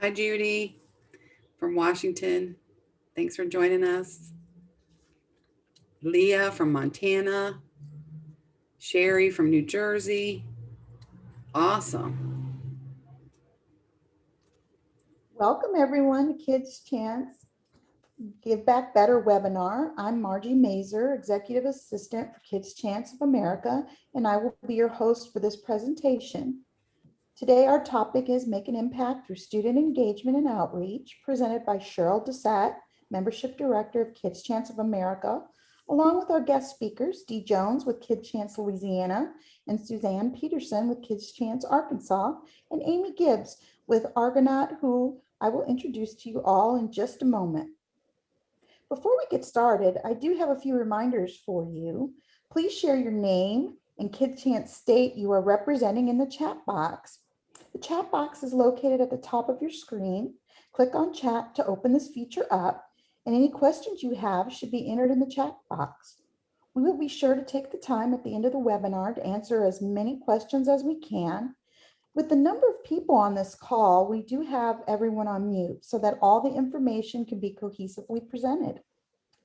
Hi, Judy from Washington. Thanks for joining us. Leah from Montana. Sherry from New Jersey. Awesome. Welcome everyone to Kids Chance Give Back Better webinar. I'm Margie Mazer, Executive Assistant for Kids Chance of America, and I will be your host for this presentation. Today, our topic is Make an Impact Through Student Engagement and Outreach, presented by Cheryl Dessat, Membership Director of Kids Chance of America, along with our guest speakers, Dee Jones with Kids Chance Louisiana, and Suzanne Peterson with Kids Chance Arkansas, and Amy Gibbs with Argonaut, who I will introduce to you all in just a moment. Before we get started, I do have a few reminders for you. Please share your name and Kids Chance state you are representing in the chat box. The chat box is located at the top of your screen. Click on chat to open this feature up, and any questions you have should be entered in the chat box. We will be sure to take the time at the end of the webinar to answer as many questions as we can. With the number of people on this call, we do have everyone on mute so that all the information can be cohesively presented.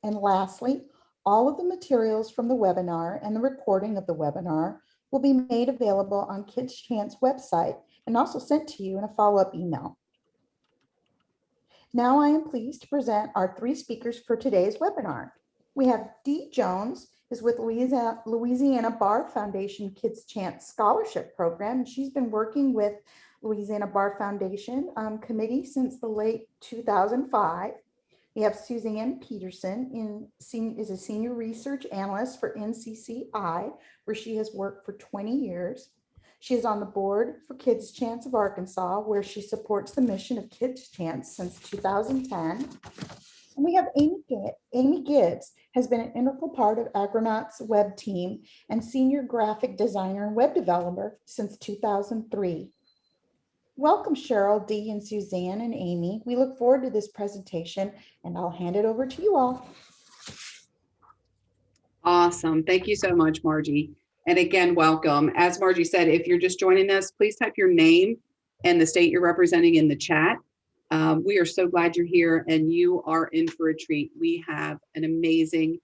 And lastly, all of the materials from the webinar and the recording of the webinar will be made available on Kids Chance website and also sent to you in a follow-up email. Now I am pleased to present our three speakers for today's webinar. We have Dee Jones, is with Louisiana Bar Foundation Kids Chance Scholarship Program, and she's been working with Louisiana Bar Foundation committee since the late 2005. We have Suzanne Peterson, is a senior research analyst for NCCI, where she has worked for 20 years. She is on the board for Kids Chance of Arkansas, where she supports the mission of Kids Chance since 2010. And we have Amy Gibbs, has been an integral part of Argonaut's web team and senior graphic designer and web developer since 2003. Welcome, Cheryl, Dee, and Suzanne, and Amy. We look forward to this presentation, and I'll hand it over to you all. Awesome. Thank you so much, Margie. And again, welcome. As Margie said, if you're just joining us, please type your name and the state you're representing in the chat. We are so glad you're here, and you are in for a treat. We have an amazing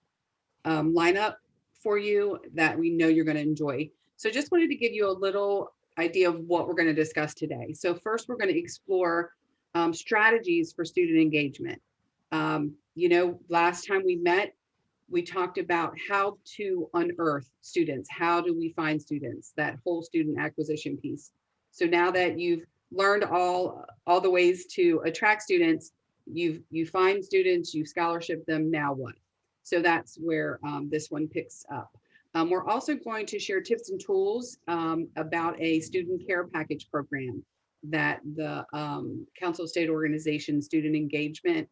lineup for you that we know you're going to enjoy. So just wanted to give you a little idea of what we're going to discuss today. So first, we're going to explore strategies for student engagement. Last time we met, we talked about how to unearth students. How do we find students? That whole student acquisition piece. So now that you've learned all the ways to attract students, you find students, you scholarship them, now what? So that's where this one picks up. We're also going to share tips and tools about a student care package program that the Council of State Organization Student Engagement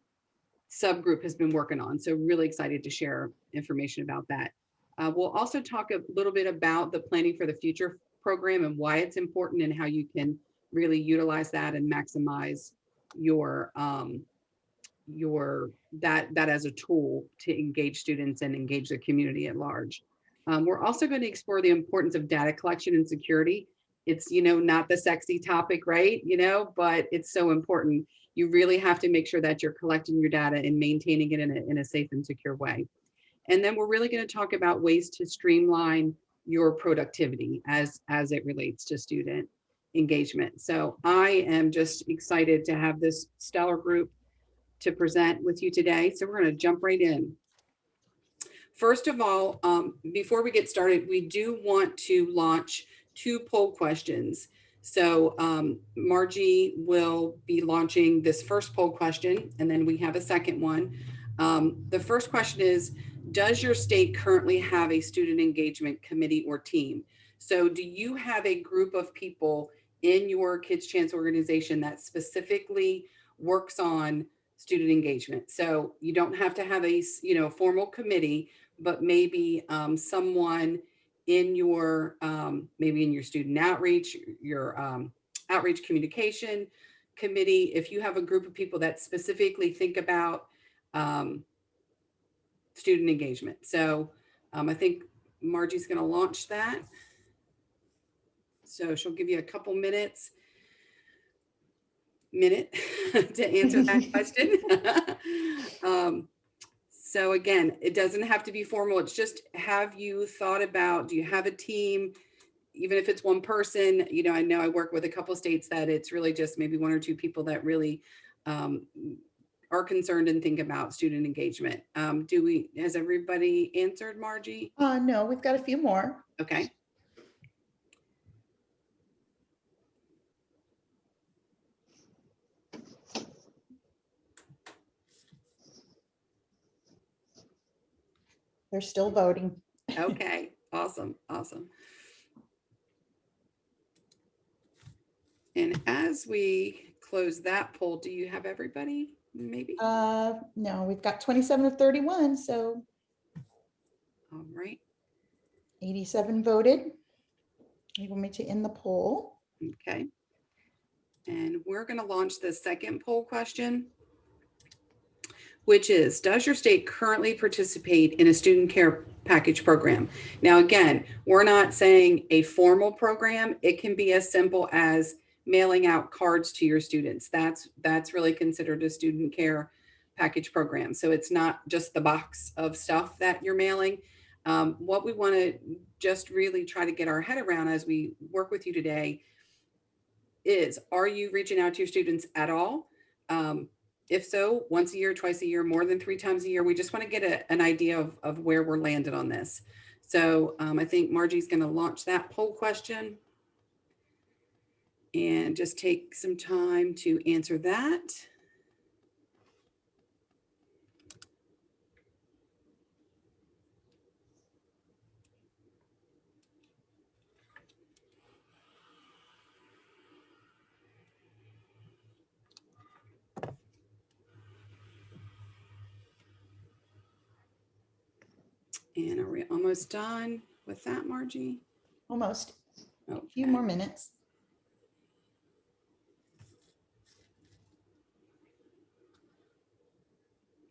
subgroup has been working on. So really excited to share information about that. We'll also talk a little bit about the Planning for the Future program and why it's important and how you can really utilize that and maximize your that as a tool to engage students and engage the community at large. We're also going to explore the importance of data collection and security. It's, not the sexy topic, right? But it's so important. You really have to make sure that you're collecting your data and maintaining it in a safe and secure way. And then we're really going to talk about ways to streamline your productivity as it relates to student engagement. So I am just excited to have this stellar group to present with you today. So we're going to jump right in. First of all, before we get started, we do want to launch 2 poll questions. So Margie will be launching this first poll question, and then we have a second one. The first question is, does your state currently have a student engagement committee or team? So do you have a group of people in your Kids Chance organization that specifically works on student engagement? So you don't have to have a formal committee, but maybe someone in your maybe in your student outreach, your outreach communication committee. If you have a group of people that specifically think about student engagement. So I think Margie's going to launch that. So she'll give you a couple minutes. minute to answer that question. So again, it doesn't have to be formal. It's just, have you thought about, do you have a team? Even if it's one person, you know I work with a couple of states that it's really just maybe one or two people that really are concerned and think about student engagement. Has everybody answered, Margie? No, we've got a few more. Okay. They're still voting. Okay. Awesome. And as we close that poll, do you have everybody? Maybe. No, we've got 27 of 31, so All right. 87 voted. You want me to end the poll? Okay. And we're going to launch the second poll question, which is, does your state currently participate in a student care package program? Now, again, we're not saying a formal program. It can be as simple as mailing out cards to your students. That's really considered a student care package program. So it's not just the box of stuff that you're mailing. What we want to just really try to get our head around as we work with you today is, are you reaching out to your students at all? If so, once a year, twice a year, more than 3 times a year. We just want to get an idea of where we're landed on this. So I think Margie's going to launch that poll question and just take some time to answer that. And are we almost done with that, Margie? Almost. Okay. A few more minutes.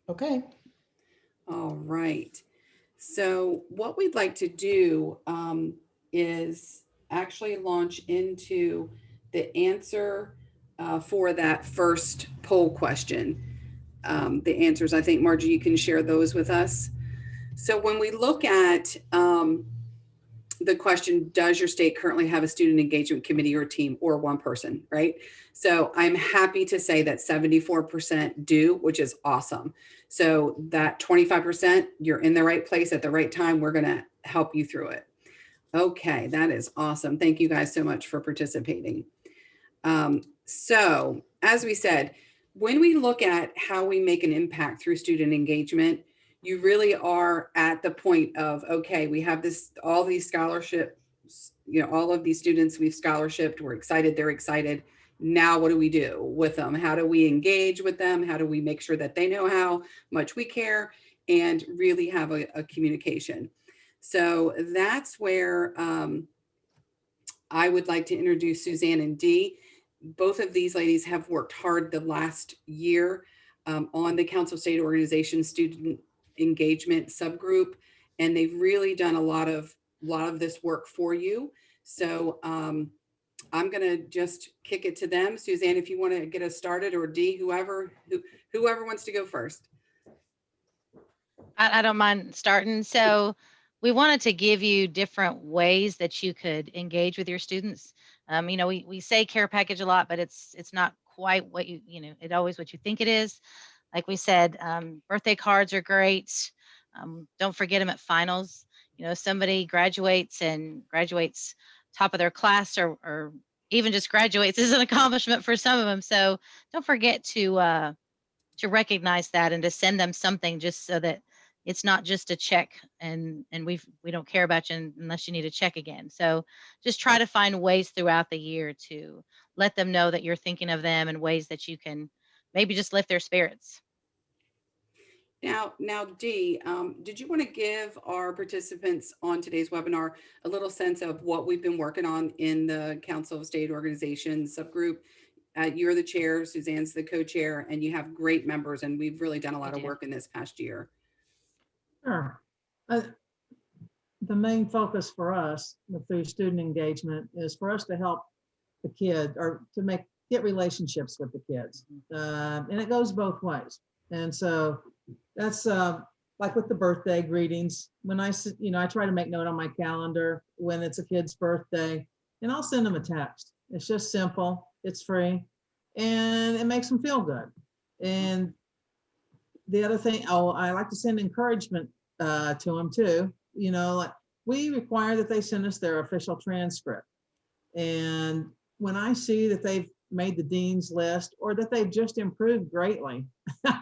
Okay. All right. So what we'd like to do is actually launch into the answer for that first poll question. The answers, I think, Margie, you can share those with us. So when we look at the question, does your state currently have a student engagement committee or team or one person, right? So I'm happy to say that 74% do, which is awesome. So that 25%, you're in the right place at the right time. We're going to help you through it. Okay, that is awesome. Thank you guys so much for participating. So as we said, when we look at how we make an impact through student engagement, you really are at the point of, okay, we have all these scholarships, all of these students we've scholarshiped, we're excited, they're excited. Now, what do we do with them? How do we engage with them? How do we make sure that they know how much we care and really have a communication? So that's where I would like to introduce Suzanne and Dee. Both of these ladies have worked hard the last year on the Council of State Organization student engagement subgroup, and they've really done a lot of this work for you. So I'm going to just kick it to them. Suzanne, if you want to get us started, or Dee, whoever wants to go first. I don't mind starting. So we wanted to give you different ways that you could engage with your students. We say care package a lot, but it's not quite what it always what you think it is. Like we said, birthday cards are great. Don't forget them at finals. Somebody graduates top of their class, or even just graduates is an accomplishment for some of them. So don't forget to recognize that and to send them something, just so that it's not just a check and we don't care about you unless you need a check again. So just try to find ways throughout the year to let them know that you're thinking of them, and ways that you can maybe just lift their spirits. Now, Dee, did you want to give our participants on today's webinar a little sense of what we've been working on in the Council of State Organizations subgroup? You're the chair, Suzanne's the co-chair, and you have great members, and we've really done a lot of work in this past year. Sure. The main focus for us through student engagement is for us to help the kid, or to make get relationships with the kids. And it goes both ways. And so that's like with the birthday greetings, when I try to make note on my calendar when it's a kid's birthday, and I'll send them a text. It's just simple, it's free, and it makes them feel good. And the other thing, I like to send encouragement to them too. Like we require that they send us their official transcript. And when I see that they've made the dean's list or that they've just improved greatly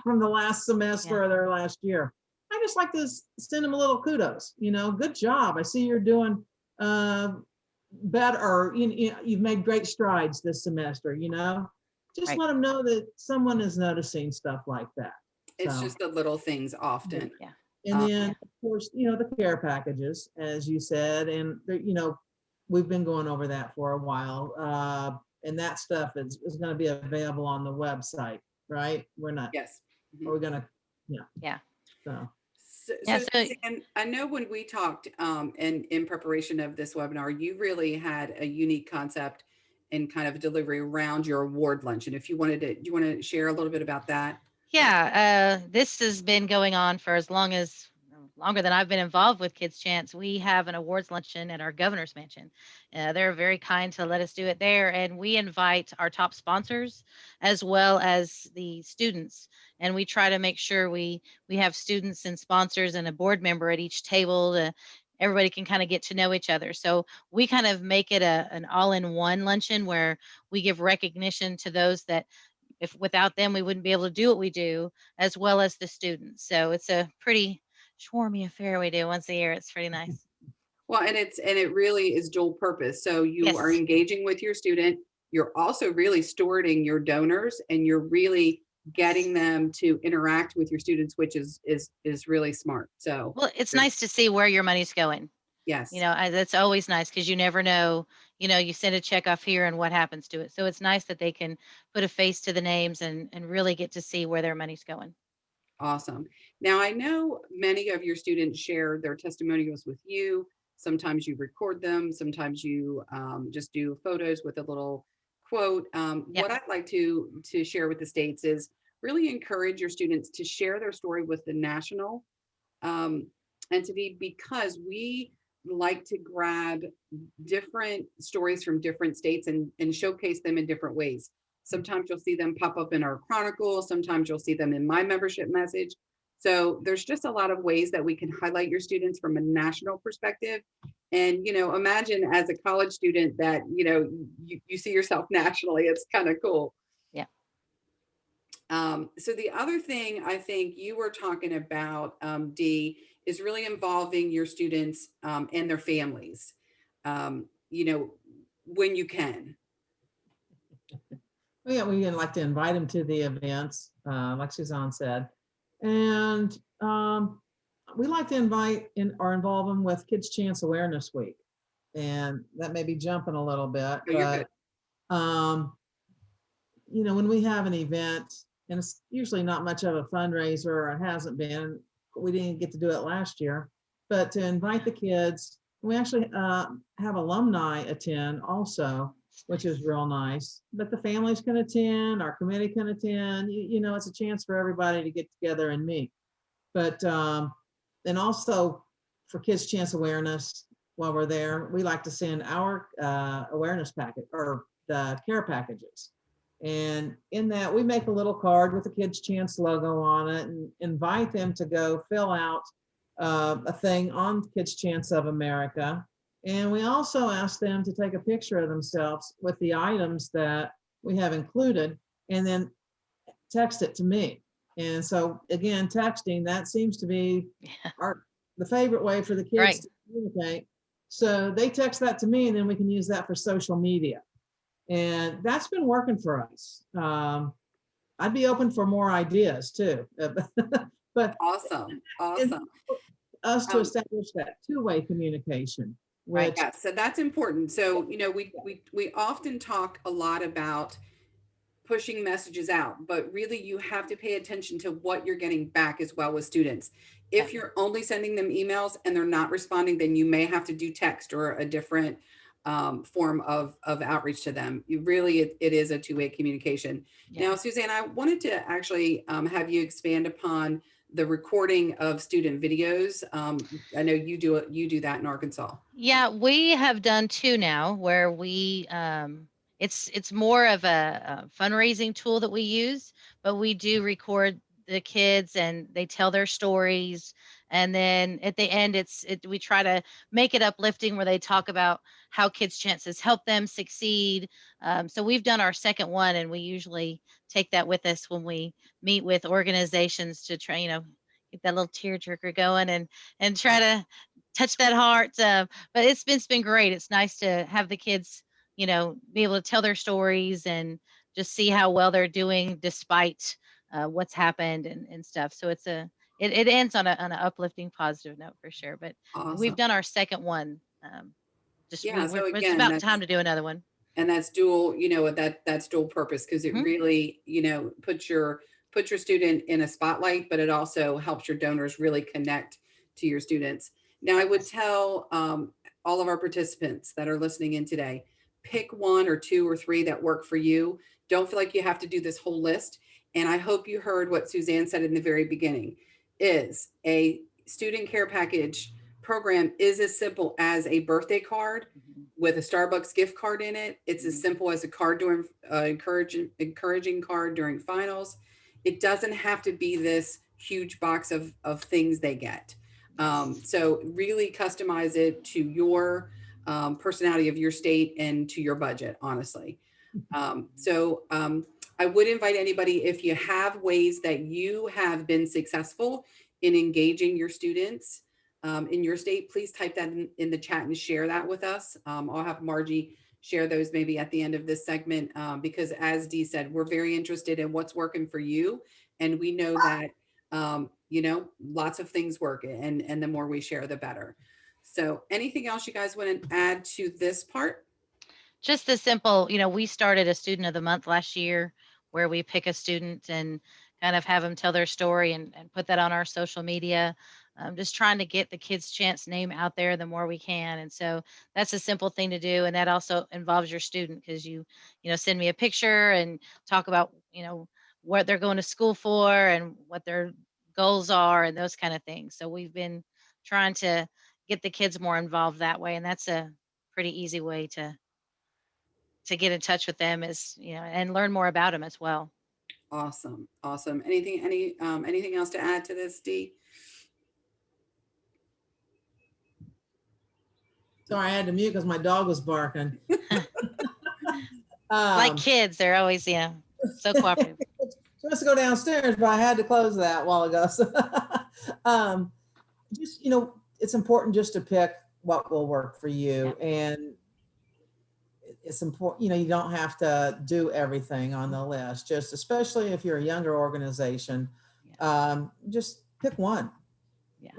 from the last semester or their last year, I just like to send them a little kudos. Good job. I see you're doing better, or you've made great strides this semester. Just Right. let them know that someone is noticing stuff like that. It's So, just the little things often. Yeah. and then of course, the care packages, as you said, and we've been going over that for a while. And that stuff is going to be available on the website, right? We're not, Yes. Mhm. we're gonna, Yeah. so. Yeah, so- And I know when we talked in preparation of this webinar, you really had a unique concept and kind of delivery around your award luncheon. If you wanted to, do you want to share a little bit about that? Yeah, this has been going on for longer than I've been involved with Kids Chance. We have an awards luncheon at our governor's mansion. They're very kind to let us do it there, and we invite our top sponsors as well as the students. And we try to make sure we have students and sponsors and a board member at each table. Everybody can kind of get to know each other. So we kind of make it an all-in-one luncheon where we give recognition to those that, if without them we wouldn't be able to do what we do, as well as the students. So it's a pretty swarmy affair we do once a year. It's pretty nice. Well, and it really is dual purpose. So you are Yes. engaging with your student. You're also really stewarding your donors, and you're really getting them to interact with your students, which is really smart. So Well, it's nice to see where your money's going. yes. That's always nice because you never know, you send a check off here and what happens to it. So it's nice that they can put a face to the names and really get to see where their money's going. Awesome. Now, I know many of your students share their testimonials with you. Sometimes you record them. Sometimes you just do photos with a little quote. Yep. What I'd like to share with the states is really encourage your students to share their story with the national entity, because we like to grab different stories from different states and showcase them in different ways. Sometimes you'll see them pop up in our chronicle. Sometimes you'll see them in my membership message. So there's just a lot of ways that we can highlight your students from a national perspective. And, imagine as a college student that, you see yourself nationally. It's kind of cool. Yeah. So the other thing I think you were talking about, Dee, is really involving your students and their families, when you can. Yeah, we like to invite them to the events, like Suzanne said. And we like to invite or involve them with Kids Chance Awareness Week. And that may be jumping a little bit, but when we have an event, and it's usually not much of a fundraiser, or it hasn't been, we didn't get to do it last year, but to invite the kids, we actually have alumni attend also, which is real nice. But the families can attend, our committee can attend. It's a chance for everybody to get together and meet. But then also for Kids Chance Awareness, while we're there, we like to send our awareness packet or the care packages. And in that, we make a little card with the Kids Chance logo on it and invite them to go fill out a thing on Kids Chance of America. And we also ask them to take a picture of themselves with the items that we have included and then text it to me. And so again, texting, that seems to be the favorite way for the kids to communicate. So they text that to me, and then we can use that for social media. And that's been working for us. I'd be open for more ideas too. But Awesome. us to establish that two-way communication. Right. Yeah. So that's important. So, we often talk a lot about pushing messages out, but really you have to pay attention to what you're getting back as well with students. If you're only sending them emails and they're not responding, then you may have to do text or a different form of outreach to them. You really, it is a two-way communication. Yeah. Now, Suzanne, I wanted to actually have you expand upon the recording of student videos. I know you do that in Arkansas. Yeah, we have done two now where we it's more of a fundraising tool that we use, but we do record the kids and they tell their stories, and then at the end we try to make it uplifting where they talk about how kids chances help them succeed. So we've done our second one, and we usually take that with us when we meet with organizations to try, get that little tearjerker going and try to touch that heart. But it's been great. It's nice to have the kids, be able to tell their stories and just see how well they're doing despite what's happened and stuff. So it ends on an uplifting, positive note for sure. But we've Awesome. done our second one. Just Yeah. So it's again, about time to do another one. and that's dual, that's dual purpose, because it Mhm. really, puts your student in a spotlight, but it also helps your donors really connect to your students. Now, I would tell all of our participants that are listening in today, pick one or two or three that work for you. Don't feel like you have to do this whole list. And I hope you heard what Suzanne said in the very beginning, is a student care package program is as simple as a birthday card Mhm. with a Starbucks gift card in it. It's as Mhm. simple as a card during encouraging card during finals. It doesn't have to be this huge box of things they get. So really customize it to your personality of your state and to your budget, honestly. I would invite anybody, if you have ways that you have been successful in engaging your students in your state, please type that in the chat and share that with us. I'll have Margie share those maybe at the end of this segment, because as Dee said, we're very interested in what's working for you. And we know that, lots of things work, and the more we share, the better. So anything else you guys want to add to this part? Just the simple, we started a student of the month last year where we pick a student and kind of have them tell their story and put that on our social media. Just trying to get the kids' chance name out there the more we can. And so that's a simple thing to do. And that also involves your student, because send me a picture and talk about, what they're going to school for and what their goals are and those kind of things. So we've been trying to get the kids more involved that way. And that's a pretty easy way to get in touch with them, and learn more about them as well. Awesome. Awesome. Anything else to add to this, Dee? Sorry, I had to mute because my dog was barking. Like kids, they're always, so cooperative. Supposed to go downstairs, but I had to close that a while ago. So, just, it's important just to pick what will work for you. Yeah. And it's important, you don't have to do everything on the list, just especially if you're a younger organization, just pick one. Yeah.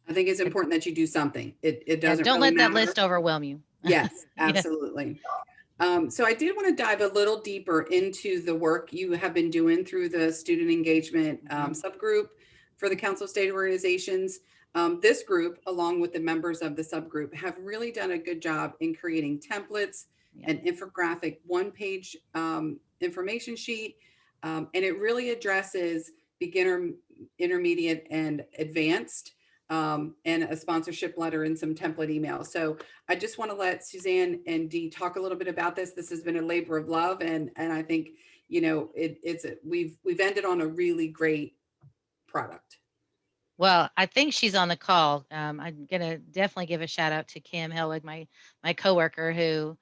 I think it's important that you do something. It doesn't Don't really let that matter. list overwhelm you. Yes, absolutely. So I did want to dive a little deeper into the work you have been doing through the student engagement subgroup for the Council of State Organizations. This group, along with the members of the subgroup, have really done a good job in creating templates, an infographic one-page information sheet, and it really addresses beginner, intermediate, and advanced, and a sponsorship letter and some template emails. So I just want to let Suzanne and Dee talk a little bit about this. This has been a labor of love, and I think we've ended on a really great product. Well, I think she's on the call. I'm gonna definitely give a shout out to Kim Hellwig, my coworker, who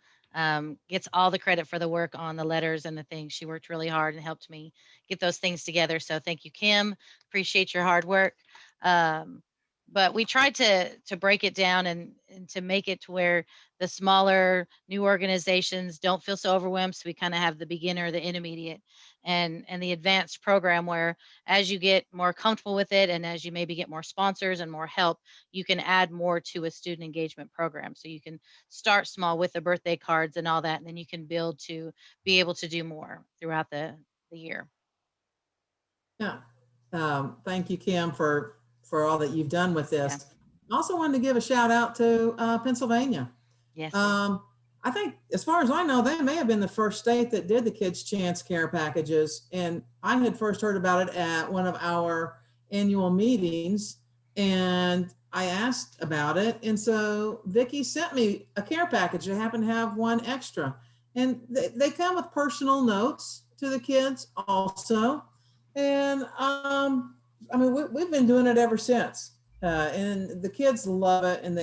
gets all the credit for the work on the letters and the things. She worked really hard and helped me get those things together. So thank you, Kim. Appreciate your hard work. But we tried to break it down and to make it to where the smaller new organizations don't feel so overwhelmed. So we kind of have the beginner, the intermediate, and the advanced program, where as you get more comfortable with it and as you maybe get more sponsors and more help, you can add more to a student engagement program. So you can start small with the birthday cards and all that, and then you can build to be able to do more throughout the year. Yeah. Thank you, Kim, for all that you've done with this. I also wanted to give a shout out to Pennsylvania. Yes. I think, as far as I know, they may have been the first state that did the Kids Chance care packages. And I had first heard about it at one of our annual meetings, and I asked about it. And so Vicki sent me a care package. I happen to have one extra. And they come with personal notes to the kids also. And I mean, we've been doing it ever since. And the kids love it. And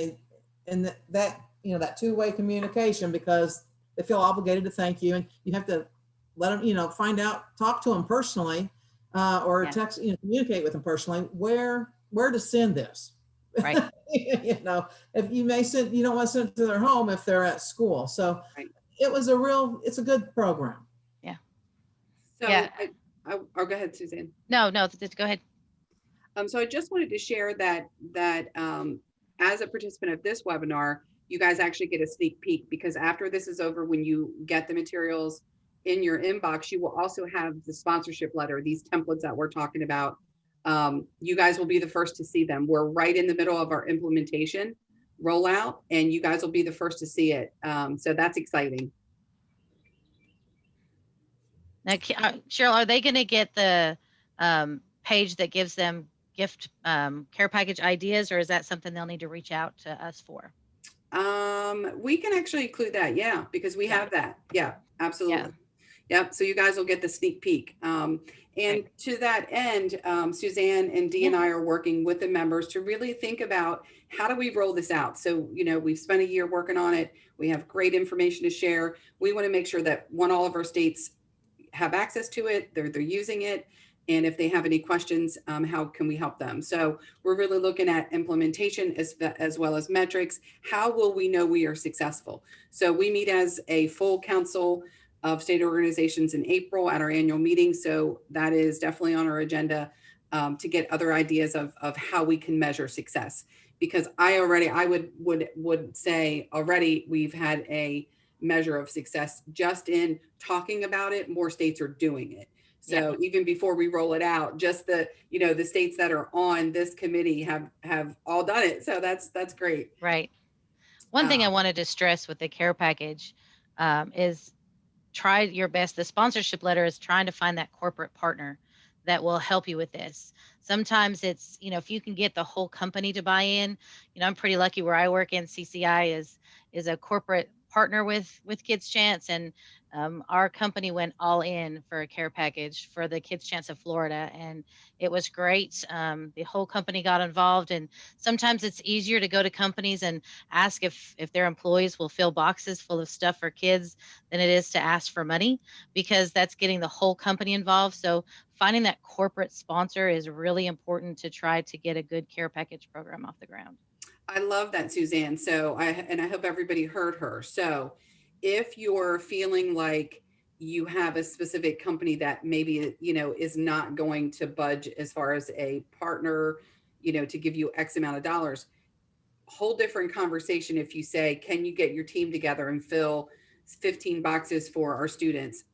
that, you know, that two-way communication, because they feel obligated to thank you, and you have to let them, you know, find out, talk to them personally, or Yeah. text, you know, communicate with them personally, where to send this. Right. You know, if you may send, you don't want to send it to their home if they're at school. So Right. it's a good program. So Yeah. oh, go ahead, Suzanne. No, go ahead. So I just wanted to share that as a participant of this webinar, you guys actually get a sneak peek, because after this is over, when you get the materials in your inbox, you will also have the sponsorship letter, these templates that we're talking about. You guys will be the first to see them. We're right in the middle of our implementation rollout, and you guys will be the first to see it. So that's exciting. Now, Cheryl, are they going to get the page that gives them gift care package ideas, or is that something they'll need to reach out to us for? We can actually include that, yeah, because we have that. Yeah, absolutely. Yep. So you guys will get the sneak peek. And right. To that end, Suzanne and Dee and I are working with the members to really think about how do we roll this out. So, you know, we've spent a year working on it. We have great information to share. We want to make sure that all of our states have access to it. They're using it. And if they have any questions, how can we help them? So we're really looking at implementation as well as metrics. How will we know we are successful? So we meet as a full council of state organizations in April at our annual meeting. So that is definitely on our agenda to get other ideas of how we can measure success. Because I would say already we've had a measure of success just in talking about it. More states are doing it. So even before we roll it out, just the states that are on this committee have all done it. So that's great. Right. One thing I wanted to stress with the care package is try your best. The sponsorship letter is trying to find that corporate partner that will help you with this. Sometimes it's, if you can get the whole company to buy in, I'm pretty lucky where I work in. CCI is a corporate partner with Kids Chance, and our company went all in for a care package for the Kids Chance of Florida, and it was great. The whole company got involved, and sometimes it's easier to go to companies and ask if their employees will fill boxes full of stuff for kids than it is to ask for money, because that's getting the whole company involved. So finding that corporate sponsor is really important to try to get a good care package program off the ground. I love that, Suzanne. So I hope everybody heard her. So if you're feeling like you have a specific company that maybe, is not going to budge as far as a partner, to give you X amount of dollars, whole different conversation if you say, can you get your team together and fill 15 boxes for our students?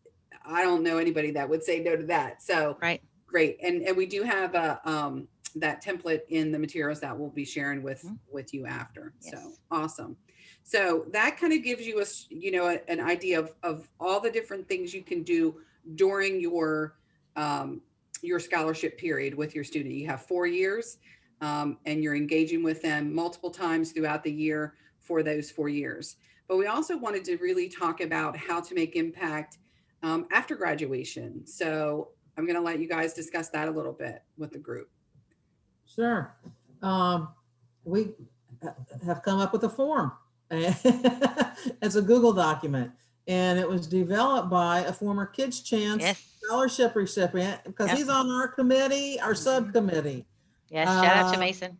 I don't know anybody that would say no to that. So right. Great. And we do have that template in the materials that we'll be sharing with you after. Yes. So awesome. So that kind of gives you an idea of all the different things you can do during your scholarship period with your student. You have 4 years, and you're engaging with them multiple times throughout the year for those 4 years. But we also wanted to really talk about how to make impact after graduation. So I'm going to let you guys discuss that a little bit with the group. Sure. We have come up with a form. It's a Google document, and it was developed by a former Kids Chance scholarship recipient, because he's on our committee, our subcommittee. Yes, shout out to Mason.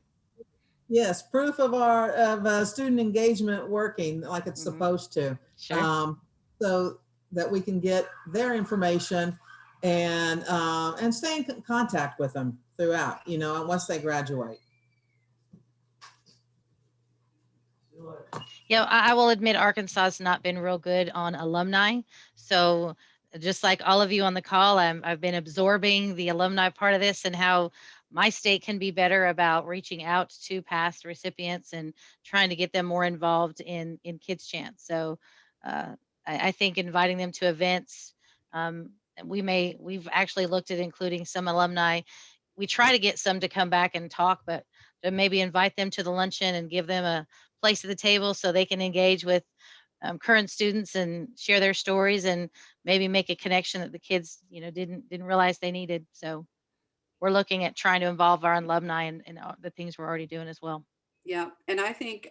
Yes, proof of student engagement working like it's supposed to. Sure. So that we can get their information and stay in contact with them throughout, once they graduate. I will admit Arkansas has not been real good on alumni. So just like all of you on the call, I've been absorbing the alumni part of this and how my state can be better about reaching out to past recipients and trying to get them more involved in Kids Chance. So I think inviting them to events, we've actually looked at including some alumni. We try to get some to come back and talk, but to maybe invite them to the luncheon and give them a place at the table so they can engage with current students and share their stories and maybe make a connection that the kids, didn't realize they needed. So we're looking at trying to involve our alumni and the things we're already doing as well. Yeah, and I think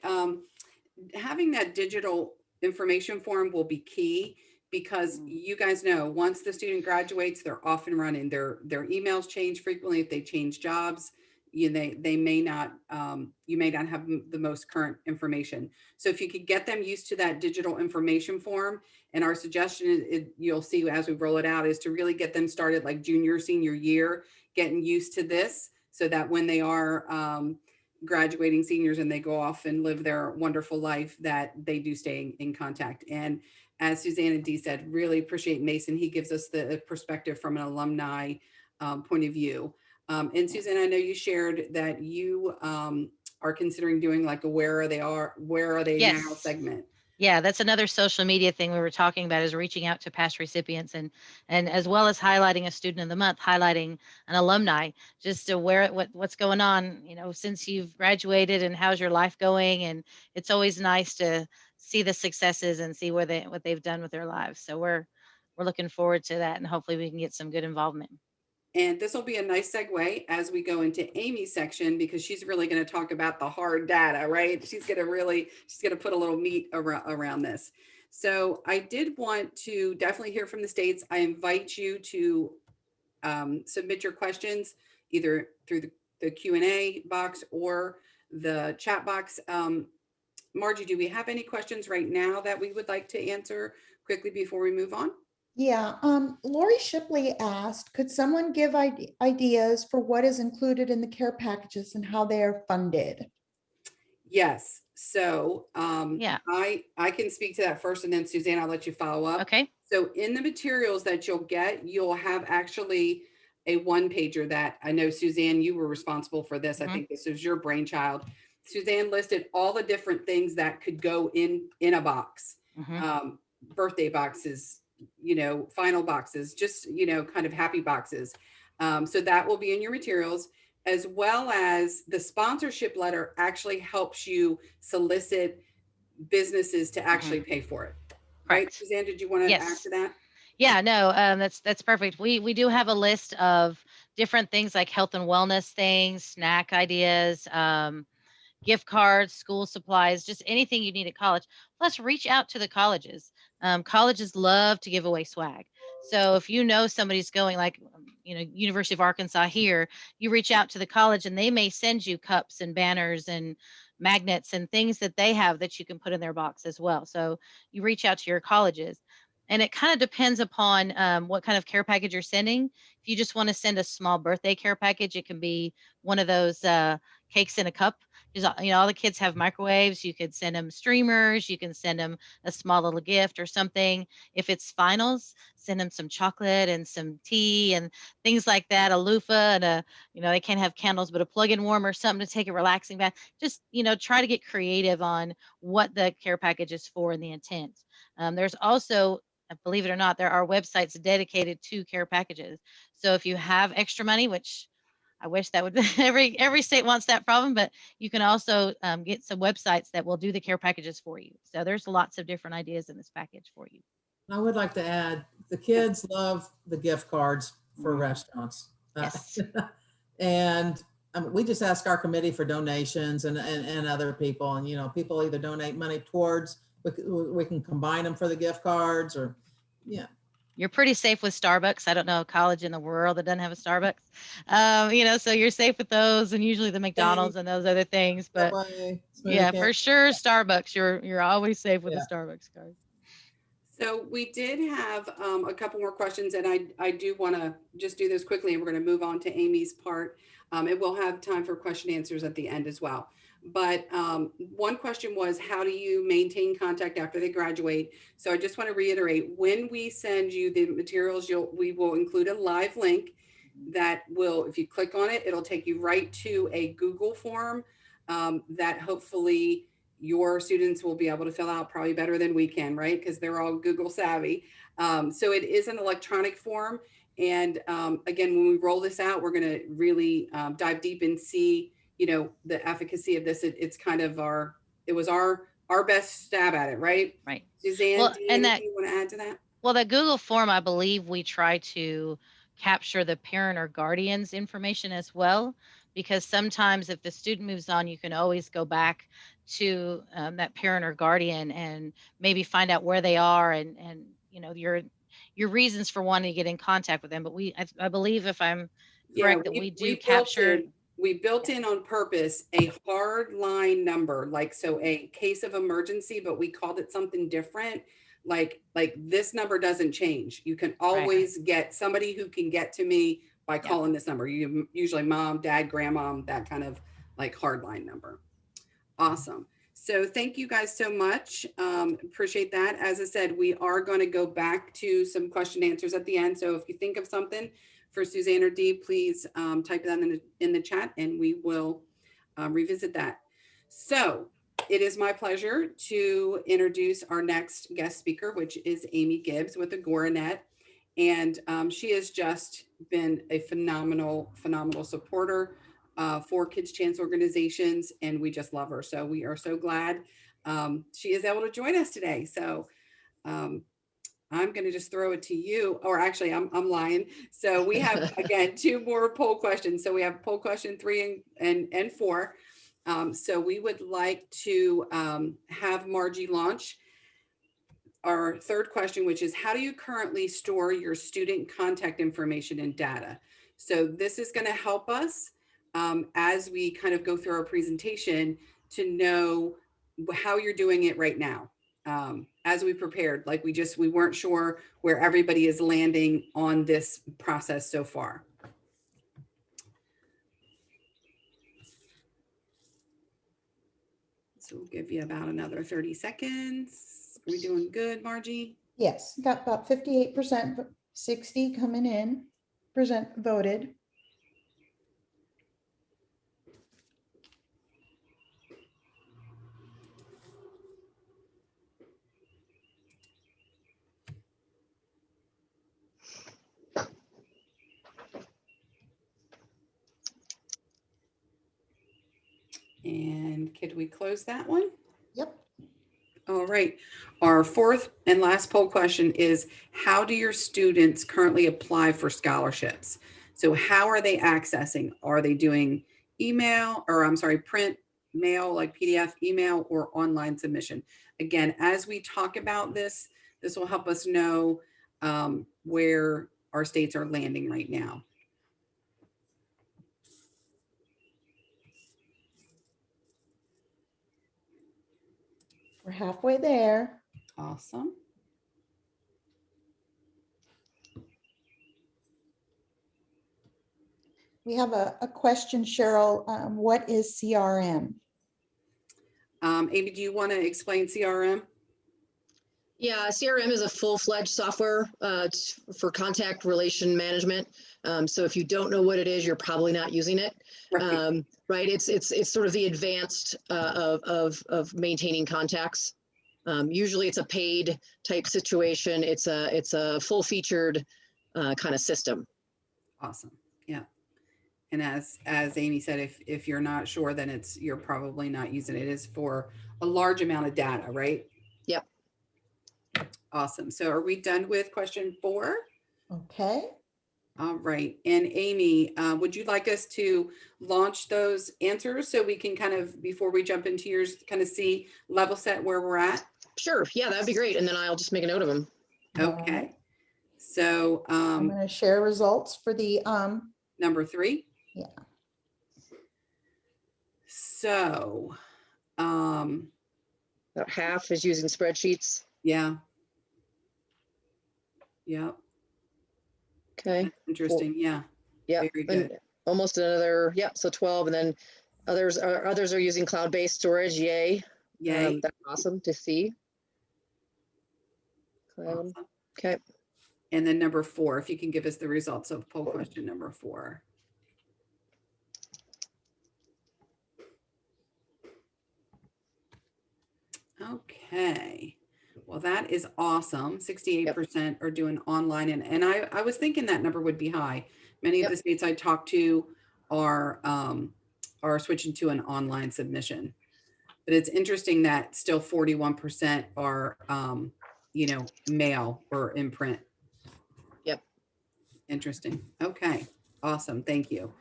having that digital information form will be key because you guys know once the student graduates, they're off and running. Their emails change frequently if they change jobs. They may not you may not have the most current information. So if you could get them used to that digital information form, and our suggestion is, you'll see as we roll it out, is to really get them started like junior, senior year, getting used to this, so that when they are graduating seniors and they go off and live their wonderful life, that they do stay in contact. And as Suzanne and Dee said, really appreciate Mason. He gives us the perspective from an alumni point of view. And Suzanne, I know you shared that you are considering doing like a where are they now Yes. segment. Yeah, that's another social media thing we were talking about, is reaching out to past recipients and as well as highlighting a student of the month, highlighting an alumni, just to what's going on, since you've graduated and how's your life going. And it's always nice to see the successes and see what they've done with their lives. So we're looking forward to that, and hopefully we can get some good involvement. And this will be a nice segue as we go into Amy's section, because she's really going to talk about the hard data, right? She's going to put a little meat around this. So I did want to definitely hear from the states. I invite you to submit your questions either through the Q&A box or the chat box. Margie, do we have any questions right now that we would like to answer quickly before we move on? Yeah, Lori Shipley asked, could someone give ideas for what is included in the care packages and how they are funded? Yes. So Yeah. I can speak to that first, and then Suzanne, I'll let you follow up. Okay. So in the materials that you'll have actually a one pager that I know, Suzanne, you were responsible for this. I think this was your brainchild. Suzanne listed all the different things that could go in a box. Birthday boxes, final boxes, just, kind of happy boxes. So that will be in your materials, as well as the sponsorship letter actually helps you solicit businesses to actually pay for it. Right, Correct. Suzanne, did you want to add to that? Yeah, no, that's perfect. We do have a list of different things like health and wellness things, snack ideas, gift cards, school supplies, just anything you need at college. Plus, reach out to the colleges. Colleges love to give away swag. So if you know somebody's going, like, University of Arkansas here, you reach out to the college and they may send you cups and banners and magnets and things that they have that you can put in their box as well. So you reach out to your colleges. And it kind of depends upon what kind of care package you're sending. If you just want to send a small birthday care package, it can be one of those cakes in a cup. All the kids have microwaves. You could send them streamers. You can send them a small little gift or something. If it's finals, send them some chocolate and some tea and things like that. A loofah and they can't have candles, but a plug-in warmer, something to take a relaxing bath. Just, try to get creative on what the care package is for and the intent. There's also, believe it or not, there are websites dedicated to care packages. So if you have extra money, which I wish that would be every state wants that problem, but you can also get some websites that will do the care packages for you. So there's lots of different ideas in this package for you. I would like to add, the kids love the gift cards for restaurants. Yes. And we just ask our committee for donations and other people, and people either donate money towards, we can combine them for the gift cards, or You're pretty safe with Starbucks. I don't know a college in the world that doesn't have a Starbucks. So you're safe with those, and usually the McDonald's and those other things. But yeah, for sure, Starbucks. You're always safe with the Starbucks card. So we did have a couple more questions, and I do want to just do this quickly, and we're going to move on to Amy's part. And we'll have time for question answers at the end as well. But one question was, how do you maintain contact after they graduate? So I just want to reiterate, when we send you the materials, we will include a live link that will, if you click on it, it'll take you right to a Google form that hopefully your students will be able to fill out probably better than we can, right? Because they're all Google savvy. So it is an electronic form. And again, when we roll this out, we're going to really dive deep and see, you know, the efficacy of this. It's kind of it was our best stab at it, right? Right. Suzanne, Well, and anything you want to add to that? Well, that Google form, I believe we try to capture the parent or guardian's information as well, because sometimes if the student moves on, you can always go back to that parent or guardian and maybe find out where they are and you know your reasons for wanting to get in contact with them. But I believe, if I'm correct, that we do capture. We built in on purpose a hard line number, like, so a case of emergency, but we called it something different. Like this number doesn't change. You can always get somebody who can get to me by calling this number. You usually mom, dad, grandma, that kind of like hard line number. Awesome. So thank you guys so much. Appreciate that. As I said, we are going to go back to some question answers at the end. So if you think of something for Suzanne or Dee, please type that in the chat and we will revisit that. So it is my pleasure to introduce our next guest speaker, which is Amy Gibbs with the Gornet. And she has just been a phenomenal supporter for Kids Chance organizations, and we just love her. So we are so glad she is able to join us today. So I'm going to just throw it to you, or actually I'm lying. So we have, again, 2 more poll questions. So we have poll question 3 and 4. So we would like to have Margie launch our 3rd question, which is, how do you currently store your student contact information and data? So this is going to help us as we kind of go through our presentation to know how you're doing it right now. As we prepared, like we weren't sure where everybody is landing on this process so far. So we'll give you about another 30 seconds. Are we doing good, Margie? Yes, got about 58%, 60 coming in, percent voted. And could we close that one? Yep. All right. Our 4th and last poll question is, how do your students currently apply for scholarships? So how are they accessing? Are they doing email, or I'm sorry, print, mail, like PDF, email, or online submission? Again, as we talk about this will help us know where our states are landing right now. We're halfway there. Awesome. We have a question, Cheryl. What is CRM? Amy, do you want to explain CRM? Yeah, CRM is a full-fledged software for contact relation management. So if you don't know what it is, you're probably not using it. Right. Right? It's sort of the advanced of maintaining contacts. Usually it's a paid type situation. It's a full-featured kind of system. Awesome. Yeah. And as Amy said, if you're not sure, then you're probably not using it. It is for a large amount of data, right? Yep. Awesome. So are we done with question 4? Okay. All right. And Amy, would you like us to launch those answers so we can kind of, before we jump into yours, kind of see level set where we're at? Sure. Yeah, that'd be great. And then I'll just make a note of them. Okay. Right. So I'm going to share results for the number 3. Yeah. So About half is using spreadsheets. yeah. Yeah. Okay. Interesting. Yeah. Yeah. Very good. Almost another, yeah, so 12, and then Others are using cloud-based storage. Yay. Yay. That's awesome to see. Cloud. Awesome. Okay. And then number 4, if you can give us the results of poll question number 4. Okay. Well, that is awesome. 68% are doing online. And I was thinking that number would be high. Many of the states I talked to are switching to an online submission. But it's interesting that still 41% are, mail or in print. Yep. Interesting. Okay. Awesome. Thank you.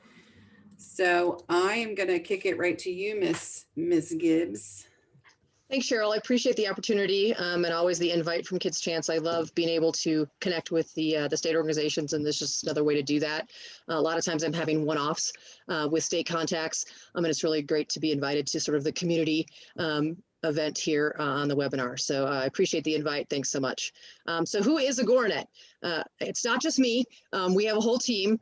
So I am going to kick it right to you, Miss Gibbs. Thanks, Cheryl. I appreciate the opportunity and always the invite from Kids Chance. I love being able to connect with the state organizations, and this is just another way to do that. A lot of times I'm having one-offs with state contacts, and it's really great to be invited to sort of the community event here on the webinar. So I appreciate the invite. Thanks so much. So who is a Gornet? It's not just me. We have a whole team.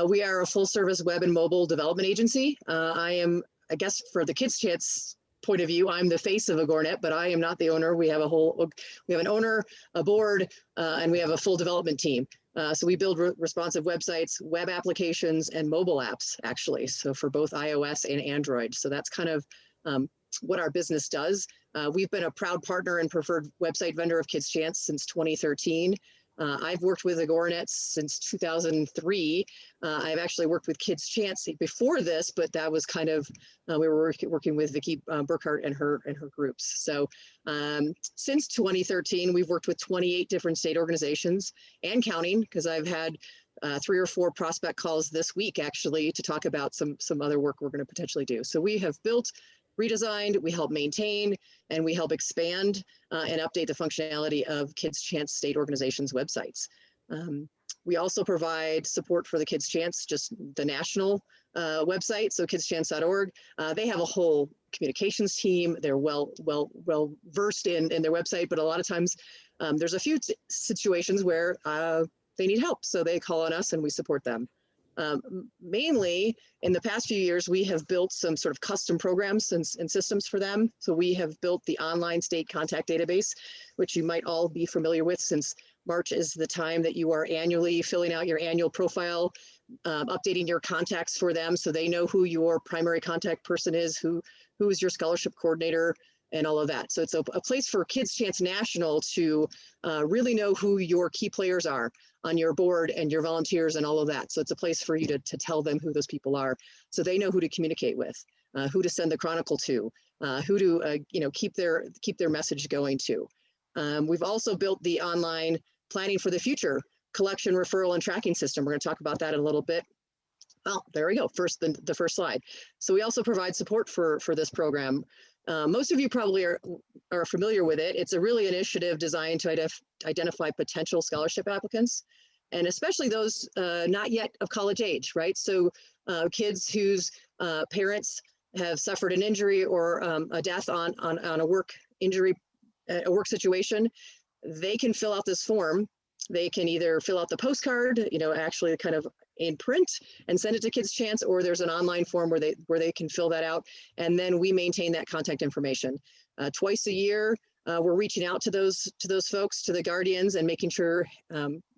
We are a full-service web and mobile development agency. I guess for the Kids Chance point of view, I'm the face of a Gornet, but I am not the owner. We have an owner, a board, and we have a full development team. So we build responsive websites, web applications, and mobile apps, actually. So for both iOS and Android. So that's kind of what our business does. We've been a proud partner and preferred website vendor of Kids Chance since 2013. I've worked with the Gornets since 2003. I've actually worked with Kids Chance before this, but that was kind of, we were working with Vicki Burkhart and her groups. So since 2013, we've worked with 28 different state organizations and counting, because I've had 3 or 4 prospect calls this week, actually, to talk about some other work we're going to potentially do. So we have built, redesigned, we help maintain, and we help expand and update the functionality of Kids Chance state organizations' websites. We also provide support for the Kids Chance, just the national website, so kidschance.org. They have a whole communications team. They're well versed in their website, but a lot of times there's a few situations where they need help, so they call on us and we support them. Mainly in the past few years, we have built some sort of custom programs and systems for them. So we have built the online state contact database, which you might all be familiar with, since March is the time that you are annually filling out your annual profile, updating your contacts for them so they know who your primary contact person is, who is your scholarship coordinator, and all of that. So it's a place for Kids Chance National to really know who your key players are on your board and your volunteers and all of that. So it's a place for you to tell them who those people are, so they know who to communicate with, who to send the chronicle to, who to keep their message going to. We've also built the online planning for the future collection, referral, and tracking system. We're going to talk about that in a little bit. Oh, there we go. First, the first slide. So we also provide support for this program. Most of you probably are familiar with it. It's a really initiative designed to identify potential scholarship applicants, and especially those not yet of college age, right? So kids whose parents have suffered an injury or a death on a work injury, a work situation, they can fill out this form. They can either fill out the postcard, actually kind of in print and send it to Kids Chance, or there's an online form where they can fill that out, and then we maintain that contact information. Twice a year, we're reaching out to those folks, to the guardians, and making sure,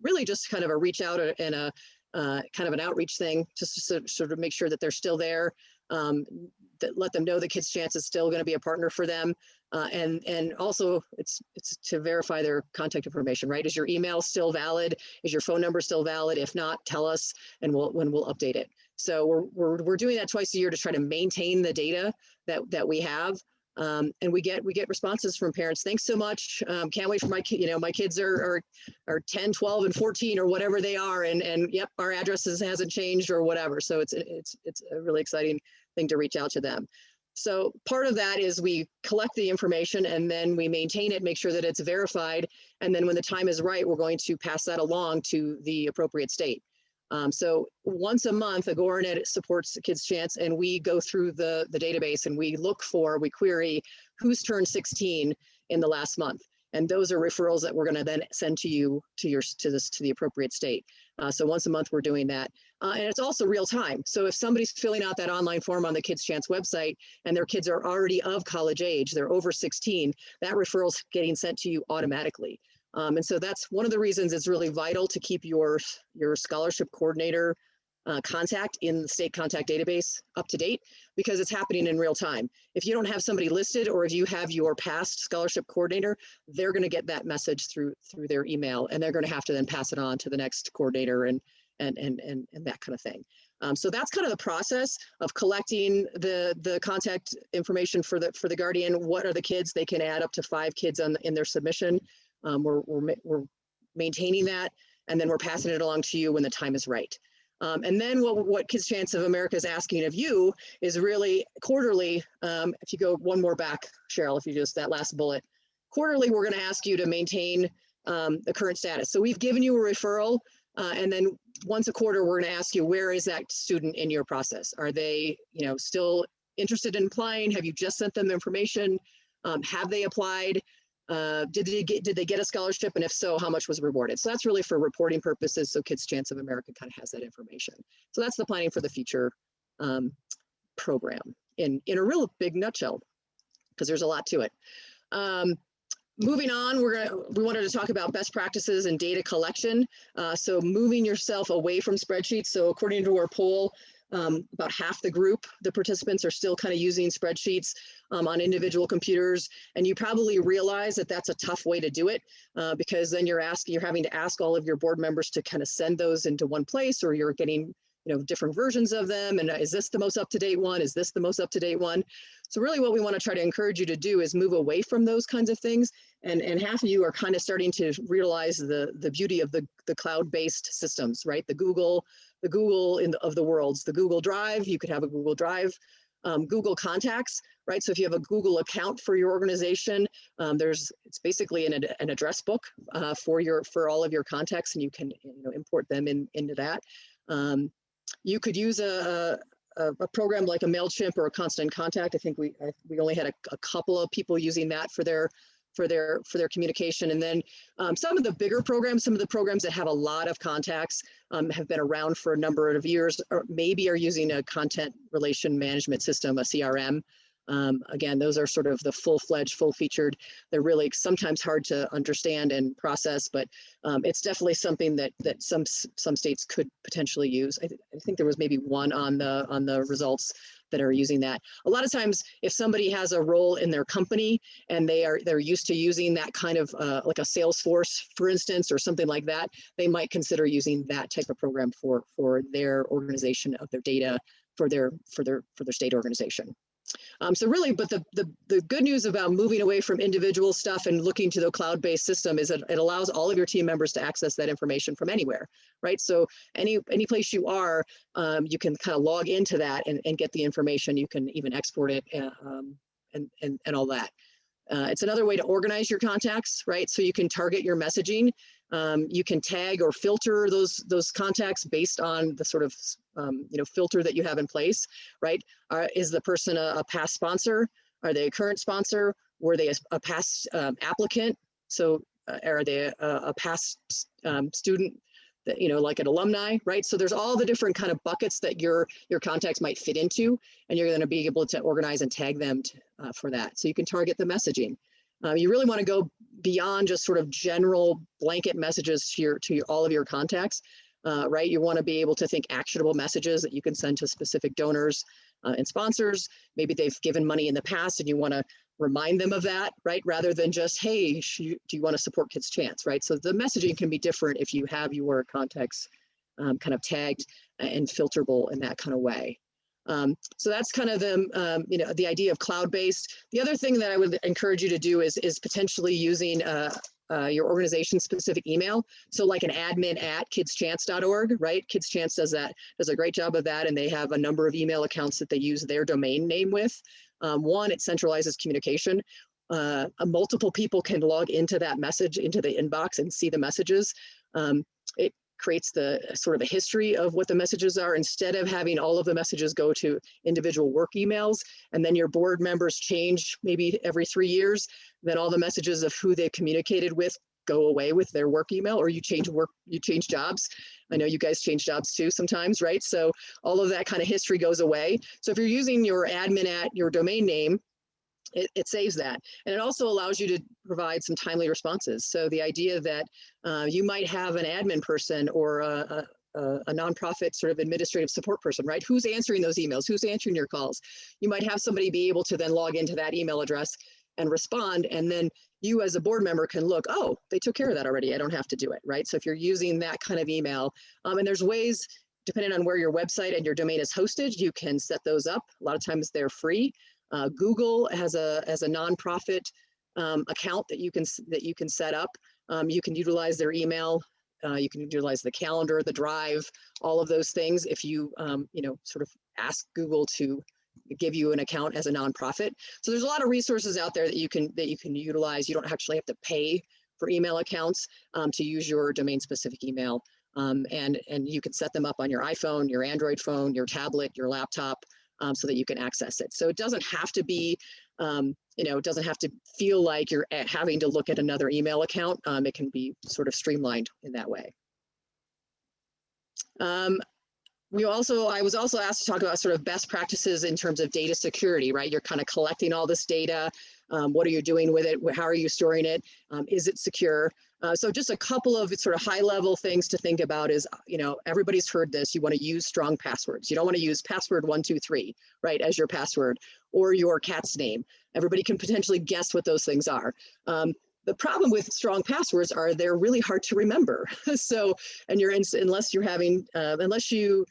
really just kind of a reach out and a kind of an outreach thing, just to sort of make sure that they're still there, that let them know that Kids Chance is still going to be a partner for them. And also it's to verify their contact information, right? Is your email still valid? Is your phone number still valid? If not, tell us, and we'll update it. So we're doing that twice a year to try to maintain the data that we have. And we get responses from parents. Thanks so much. Can't wait for my my kids are 10, 12, and 14 or whatever they are. And yep, our addresses hasn't changed or whatever. So it's a really exciting thing to reach out to them. So part of that is we collect the information and then we maintain it, make sure that it's verified. And then when the time is right, we're going to pass that along to the appropriate state. So once a month, a Gornet supports Kids Chance, and we go through the database and we query who's turned 16 in the last month. And those are referrals that we're going to then send to you, to the appropriate state. So once a month, we're doing that. And it's also real time. So if somebody's filling out that online form on the Kids Chance website and their kids are already of college age, they're over 16, that referral's getting sent to you automatically. And so that's one of the reasons it's really vital to keep your scholarship coordinator contact in the state contact database up to date, because it's happening in real time. If you don't have somebody listed, or if you have your past scholarship coordinator, they're going to get that message through their email, and they're going to have to then pass it on to the next coordinator and that kind of thing. So that's kind of the process of collecting the contact information for the guardian. What are the kids? They can add up to 5 kids in their submission. We're maintaining that, and then we're passing it along to you when the time is right. And then what Kids Chance of America is asking of you is really quarterly. If you go one more back, Cheryl, if you just that last bullet, quarterly, we're going to ask you to maintain the current status. So we've given you a referral, and then once a quarter, we're going to ask you, where is that student in your process? Are they, still interested in applying? Have you just sent them information? Have they applied? Did they get a scholarship? And if so, how much was rewarded? So that's really for reporting purposes. So Kids Chance of America kind of has that information. So that's the planning for the future program in a real big nutshell, because there's a lot to it. Moving on, we wanted to talk about best practices and data collection. So moving yourself away from spreadsheets. So according to our poll, about half the group, the participants, are still kind of using spreadsheets on individual computers. And you probably realize that that's a tough way to do it, because then you're having to ask all of your board members to kind of send those into one place, or you're getting different versions of them. And is this the most up-to-date one? Is this the most up-to-date one? So really what we want to try to encourage you to do is move away from those kinds of things. And half of you are kind of starting to realize the beauty of the cloud-based systems, right? The Google of the worlds, the Google Drive. You could have a Google Drive, Google Contacts, right? So if you have a Google account for your organization, it's basically an address book for all of your contacts, and you can import them into that. You could use a program like a MailChimp or a Constant Contact. I think we only had a couple of people using that for their communication. And then some of the bigger programs, some of the programs that have a lot of contacts have been around for a number of years, or maybe are using a content relation management system, a CRM. Again, those are sort of the full-fledged, full-featured. They're really sometimes hard to understand and process, but it's definitely something that some states could potentially use. I think there was maybe one on the results that are using that. A lot of times, if somebody has a role in their company and they're used to using that kind of like a Salesforce, for instance, or something like that, they might consider using that type of program for their organization of their data for their state organization. So really, but the good news about moving away from individual stuff and looking to the cloud-based system is that it allows all of your team members to access that information from anywhere, right? So any place you are, you can kind of log into that and get the information. You can even export it and all that. It's another way to organize your contacts, right? So you can target your messaging. You can tag or filter those contacts based on the sort of filter that you have in place, right? Is the person a past sponsor? Are they a current sponsor? Were they a past applicant? So are they a past student? That, like an alumni, right? So there's all the different kind of buckets that your contacts might fit into, and you're going to be able to organize and tag them for that. So you can target the messaging. You really want to go beyond just sort of general blanket messages to all of your contacts, right? You want to be able to think actionable messages that you can send to specific donors and sponsors. Maybe they've given money in the past and you want to remind them of that, right? Rather than just, hey, do you want to support Kids Chance, right? So the messaging can be different if you have your contacts kind of tagged and filterable in that kind of way. So that's kind of the idea of cloud-based. The other thing that I would encourage you to do is potentially using your organization-specific email. So like an admin@kidschance.org, right? Kids Chance does a great job of that, and they have a number of email accounts that they use their domain name with. One, it centralizes communication. Multiple people can log into that message, into the inbox, and see the messages. It creates the sort of a history of what the messages are, instead of having all of the messages go to individual work emails, and then your board members change maybe every 3 years, then all the messages of who they communicated with go away with their work email, or you change jobs. I know you guys change jobs too sometimes, right? So all of that kind of history goes away. So if you're using your admin at your domain name, it saves that. And it also allows you to provide some timely responses. So the idea that you might have an admin person or a nonprofit sort of administrative support person, right? Who's answering those emails? Who's answering your calls? You might have somebody be able to then log into that email address and respond. And then you as a board member can look, oh, they took care of that already. I don't have to do it, right? So if you're using that kind of email, and there's ways, depending on where your website and your domain is hosted, you can set those up. A lot of times they're free. Google has a nonprofit account that you can set up. You can utilize their email. You can utilize the calendar, the drive, all of those things. If you sort of ask Google to give you an account as a nonprofit. So there's a lot of resources out there that you can utilize. You don't actually have to pay for email accounts to use your domain specific email. And you can set them up on your iPhone, your Android phone, your tablet, your laptop, so that you can access it. So it doesn't have to be, it doesn't have to feel like you're having to look at another email account. It can be sort of streamlined in that way. I was also asked to talk about sort of best practices in terms of data security, right? You're kind of collecting all this data. What are you doing with it? How are you storing it? Is it secure? So just a couple of sort of high level things to think about is, everybody's heard this. You want to use strong passwords. You don't want to use password 123, right, as your password, or your cat's name. Everybody can potentially guess what those things are. The problem with strong passwords are they're really hard to remember. So, and unless you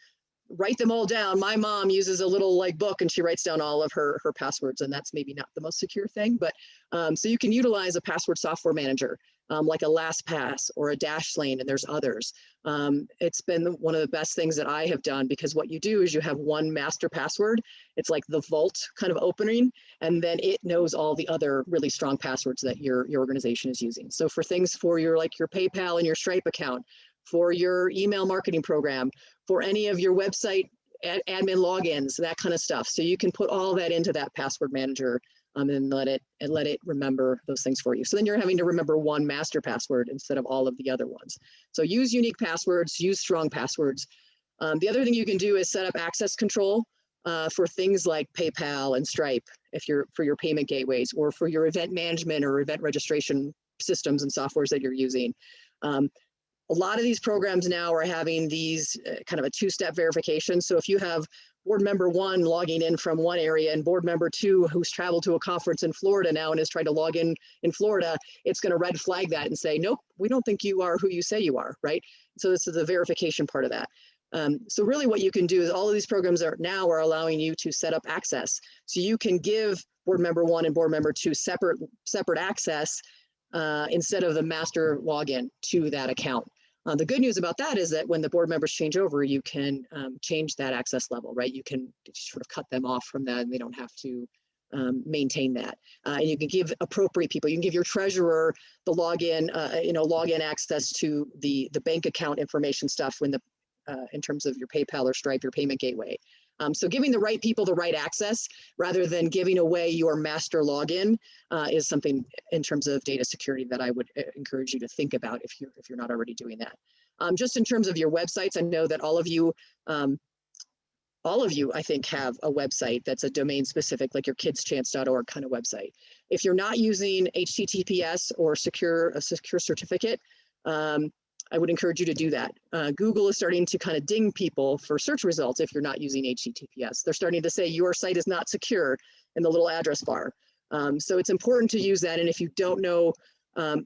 write them all down. My mom uses a little book and she writes down all of her passwords, and that's maybe not the most secure thing, but so you can utilize a password software manager like a LastPass or a Dashlane, and there's others. It's been one of the best things that I have done, because what you do is you have one master password. It's like the vault kind of opening, and then it knows all the other really strong passwords that your organization is using. So for things for your PayPal and your Stripe account, for your email marketing program, for any of your website admin logins, that kind of stuff. So you can put all that into that password manager and let it remember those things for you. So then you're having to remember one master password instead of all of the other ones. So use unique passwords, use strong passwords. The other thing you can do is set up access control for things like PayPal and Stripe, for your payment gateways, or for your event management or event registration systems and softwares that you're using. A lot of these programs now are having these kind of a two-step verification. So if you have board member 1 logging in from one area and board member 2 who's traveled to a conference in Florida now and is trying to log in Florida, it's going to red flag that and say, nope, we don't think you are who you say you are, right? So this is the verification part of that. So really what you can do is all of these programs are allowing you to set up access. So you can give board member 1 and board member 2 separate access instead of the master login to that account. The good news about that is that when the board members change over, you can change that access level, right? You can sort of cut them off from that, and they don't have to maintain that. And you can give appropriate people. You can give your treasurer the login access to the bank account information stuff in terms of your PayPal or Stripe, your payment gateway. So giving the right people the right access rather than giving away your master login is something in terms of data security that I would encourage you to think about if you're not already doing that. Just in terms of your websites, I know that all of you, I think, have a website that's a domain specific, like your kidschance.org kind of website. If you're not using HTTPS or a secure certificate, I would encourage you to do that. Google is starting to kind of ding people for search results if you're not using HTTPS. They're starting to say your site is not secure in the little address bar. So it's important to use that. And if you don't know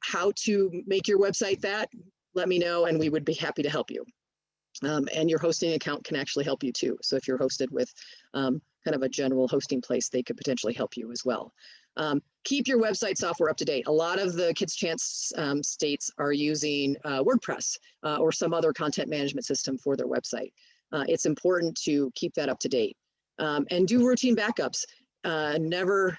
how to make your website that, let me know and we would be happy to help you. And your hosting account can actually help you too. So if you're hosted with kind of a general hosting place, they could potentially help you as well. Keep your website software up to date. A lot of the Kids Chance states are using WordPress or some other content management system for their website. It's important to keep that up to date and do routine backups. Never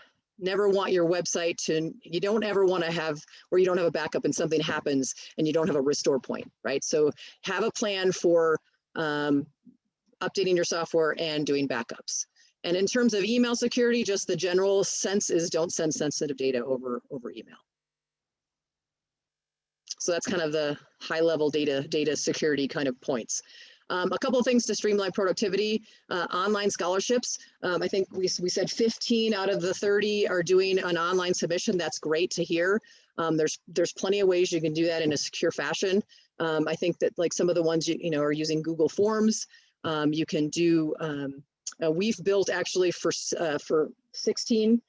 want your website you don't ever want to have where you don't have a backup and something happens and you don't have a restore point, right? So have a plan for updating your software and doing backups. And in terms of email security, just the general sense is don't send sensitive data over email. So that's kind of the high level data security kind of points. A couple of things to streamline productivity, online scholarships. I think we said 15 out of the 30 are doing an online submission. That's great to hear. There's plenty of ways you can do that in a secure fashion. I think that like some of the ones you know are using Google Forms. You can do. We've built actually for 13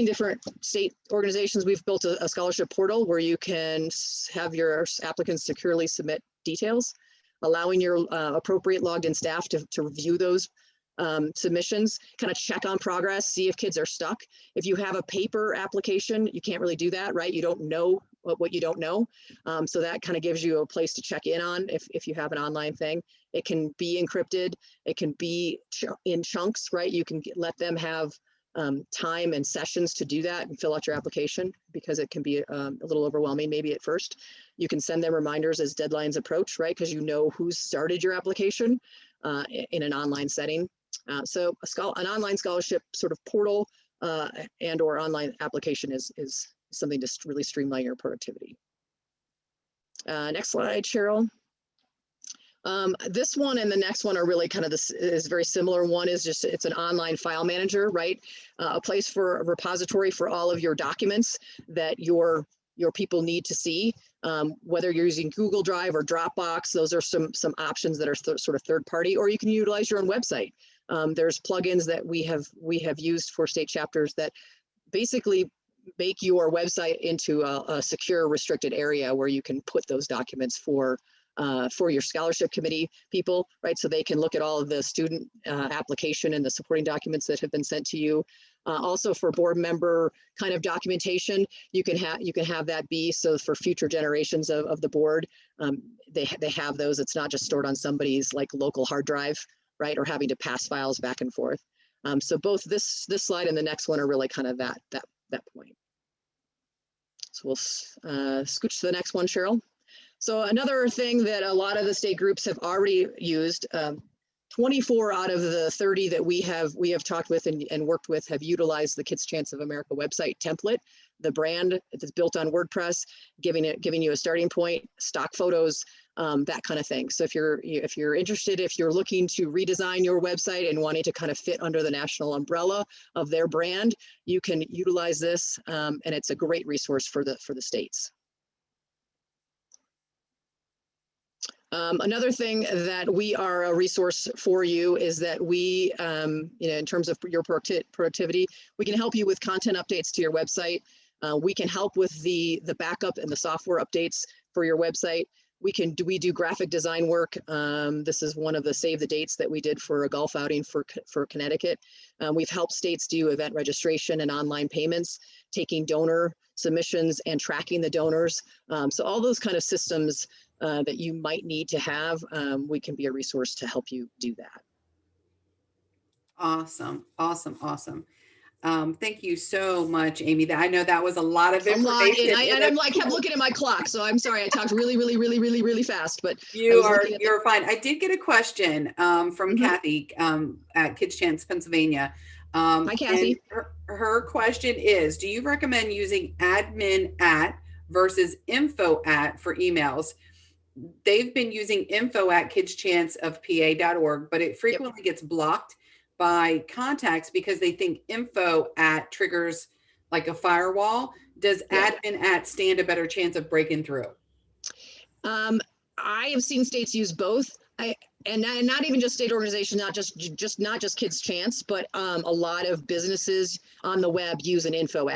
different state organizations. We've built a scholarship portal where you can have your applicants securely submit details, allowing your appropriate logged in staff to review those submissions, kind of check on progress, see if kids are stuck. If you have a paper application, you can't really do that, right? You don't know what you don't know. So that kind of gives you a place to check in on if you have an online thing. It can be encrypted. It can be in chunks, right? You can let them have time and sessions to do that and fill out your application, because it can be a little overwhelming maybe at first. You can send them reminders as deadlines approach, right? Because you know who's started your application in an online setting. So an online scholarship sort of portal and or online application is something to really streamline your productivity. Next slide, Cheryl. This one and the next one are really kind of is very similar. One is just, it's an online file manager, right? A place for a repository for all of your documents that your people need to see, whether you're using Google Drive or Dropbox. Those are some options that are sort of third party, or you can utilize your own website. There's plugins that we have used for state chapters that basically make your website into a secure restricted area where you can put those documents for your scholarship committee people, right? So they can look at all of the student application and the supporting documents that have been sent to you. Also for board member kind of documentation, you can have that be so for future generations of the board, they have those. It's not just stored on somebody's like local hard drive, right? Or having to pass files back and forth. So both this slide and the next one are really kind of that point. So we'll scooch to the next one, Cheryl. So another thing that a lot of the state groups have already used, 24 out of the 30 that we have talked with and worked with have utilized the Kids Chance of America website template, the brand that's built on WordPress, giving you a starting point, stock photos, that kind of thing. So if you're interested, if you're looking to redesign your website and wanting to kind of fit under the national umbrella of their brand, you can utilize this, and it's a great resource for the states. Another thing that we are a resource for you is that we, in terms of your productivity, we can help you with content updates to your website. We can help with the backup and the software updates for your website. We do graphic design work. This is one of the save the dates that we did for a golf outing for Connecticut. We've helped states do event registration and online payments, taking donor submissions and tracking the donors. So all those kind of systems that you might need to have, we can be a resource to help you do that. Awesome. Thank you so much, Amy. I know that was a lot of information. I'm like kept looking at my clock, so I'm sorry I talked really fast. But you're fine. I did get a question from Kathy at Kids Chance, Pennsylvania. Hi, Kathy. Her question is: do you recommend using admin@ versus info@ for emails? They've been using info@kidschanceofpa.org, but it frequently gets blocked by contacts because they think info@ triggers like a firewall. Does admin@ stand a better chance of breaking through? I have seen states use both. And not even just state organizations, not just Kids Chance, but a lot of businesses on the web use an info@.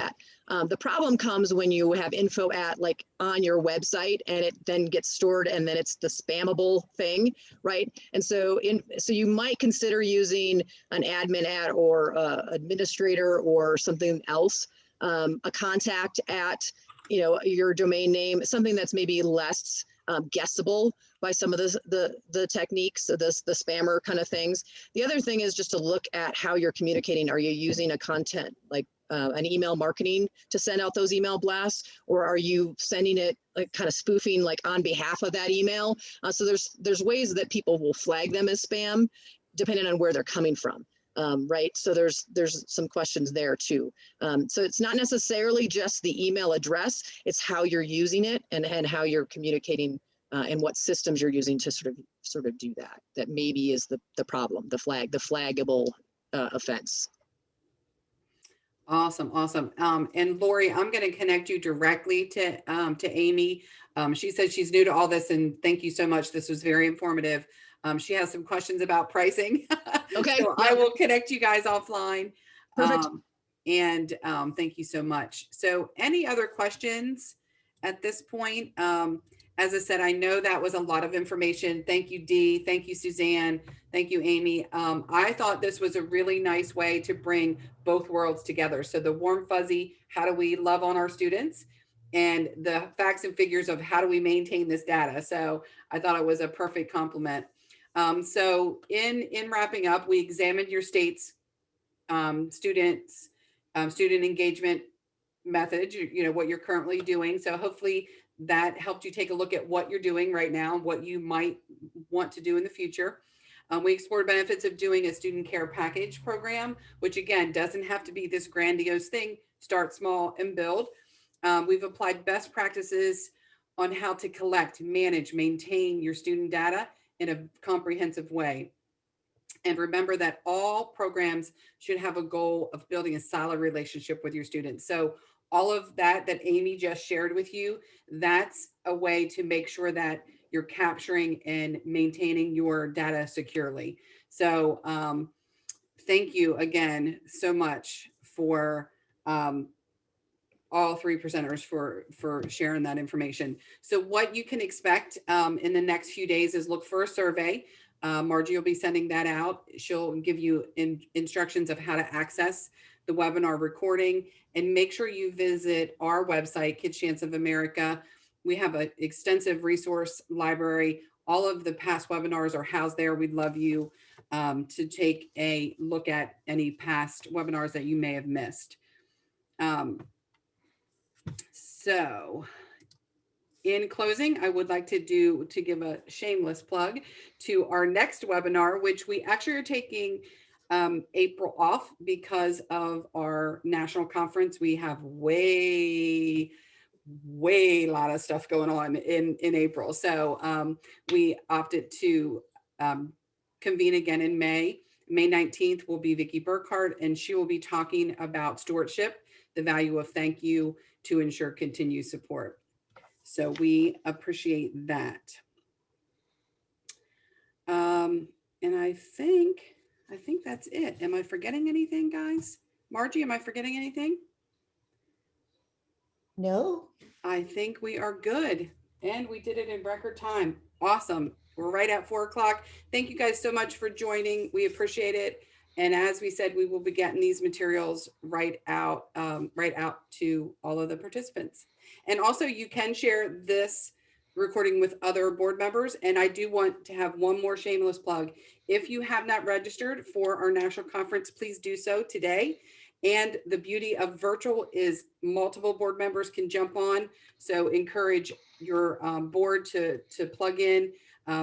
The problem comes when you have info@ like on your website and it then gets stored and then it's the spammable thing, right? And so you might consider using an admin@ or administrator or something else, a contact at your domain name, something that's maybe less guessable by some of the techniques, the spammer kind of things. The other thing is just to look at how you're communicating. Are you using a content like an email marketing to send out those email blasts, or are you sending it like kind of spoofing like on behalf of that email? So there's ways that people will flag them as spam depending on where they're coming from. right? So there's some questions there too. So it's not necessarily just the email address, it's how you're using it and how you're communicating and what systems you're using to sort of do that. That maybe is the problem, the flaggable offense. Awesome, awesome. And Lori, I'm going to connect you directly to Amy. She said she's new to all this, and thank you so much. This was very informative. She has some questions about pricing. Okay. So I will connect you guys offline. Perfect. Thank you so much. So any other questions at this point? As I said, I know that was a lot of information. Thank you, Dee. Thank you, Suzanne. Thank you, Amy. I thought this was a really nice way to bring both worlds together. So the warm fuzzy, how do we love on our students? And the facts and figures of how do we maintain this data? So I thought it was a perfect complement. So in wrapping up, we examined your state's student engagement method, what you're currently doing. So hopefully that helped you take a look at what you're doing right now, what you might want to do in the future. We explored benefits of doing a student care package program, which again, doesn't have to be this grandiose thing. Start small and build. We've applied best practices on how to collect, manage, maintain your student data in a comprehensive way. And remember that all programs should have a goal of building a solid relationship with your students. So all of that Amy just shared with you, that's a way to make sure that you're capturing and maintaining your data securely. So thank you again so much for all three presenters for sharing that information. So what you can expect in the next few days is look for a survey. Margie will be sending that out. She'll give you instructions of how to access the webinar recording, and make sure you visit our website, Kids Chance of America. We have an extensive resource library. All of the past webinars are housed there. We'd love you to take a look at any past webinars that you may have missed. So in closing, I would like to give a shameless plug to our next webinar, which we actually are taking April off because of our national conference. We have way a lot of stuff going on in April. So we opted to convene again in May. May 19th will be Vicki Burkhardt, and she will be talking about stewardship, the value of thank you to ensure continued support. So we appreciate that. And I think that's it. Am I forgetting anything, guys? Margie, am I forgetting anything? No. I think we are good. And we did it in record time. Awesome. We're right at 4 o'clock. Thank you guys so much for joining. We appreciate it. And as we said, we will be getting these materials right out to all of the participants. And also you can share this recording with other board members. And I do want to have one more shameless plug. If you have not registered for our national conference, please do so today. And the beauty of virtual is multiple board members can jump on. So encourage your board to plug in.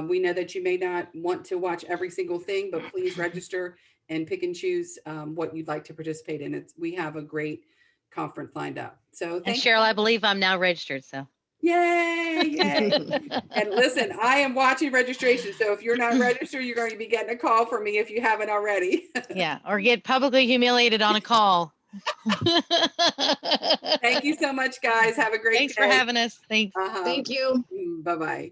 We know that you may not want to watch every single thing, but please register and pick and choose what you'd like to participate in. We have a great conference lined up. So thank you. Cheryl, I believe I'm now registered. So yay. And listen, I am watching registration. So if you're not registered, you're going to be getting a call from me if you haven't already. yeah, or get publicly humiliated on a call. Thank you so much, guys. Have a great day. Thanks for having us. Thanks. Thank you. Bye-bye.